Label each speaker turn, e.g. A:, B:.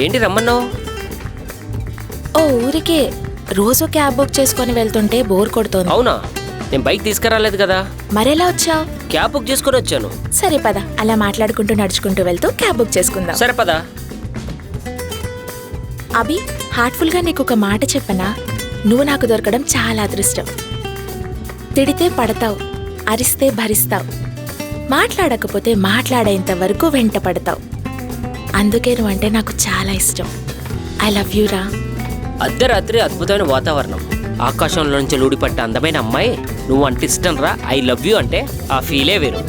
A: ఏంటి రమ్మన్నావు?
B: ఓ ఊరికే రోజు క్యాబ్ బుక్ చేసుకొని వెళ్తుంటే బోర్ కొడుతోంది.
A: అవునా? నేను బైక్ తీసుకురాలేదు కదా.
B: మరెలా వచ్చావు?
A: క్యాబ్ బుక్ చేసుకొని వచ్చాను.
B: సరే పద, అలా మాట్లాడుకుంటూ నడుచుకుంటూ వెళ్తూ క్యాబ్ బుక్ చేసుకుందాం.
A: సరే పద.
B: అభి, హార్ట్ఫుల్గా నీకు ఒక మాట చెప్పనా? నువ్వు నాకు దొరకడం చాలా అదృష్టం. తిడితే పడతావు, అరిస్తే భరిస్తావు, మాట్లాడకపోతే మాట్లాడేంత వరకు వెంట పడతావు. అందుకే నువ్వంటే నాకు చాలా ఇష్టం. ఐ లవ్ యూ రా.
A: అర్ధరాత్రి అద్భుతమైన వాతావరణం, ఆకాశంలో నుంచి లూడిపట్టే అందమైన అమ్మాయి, నువ్వు అంటే ఇష్టం రా. ఐ లవ్ యూ అంటే ఆ ఫీలే వేరు.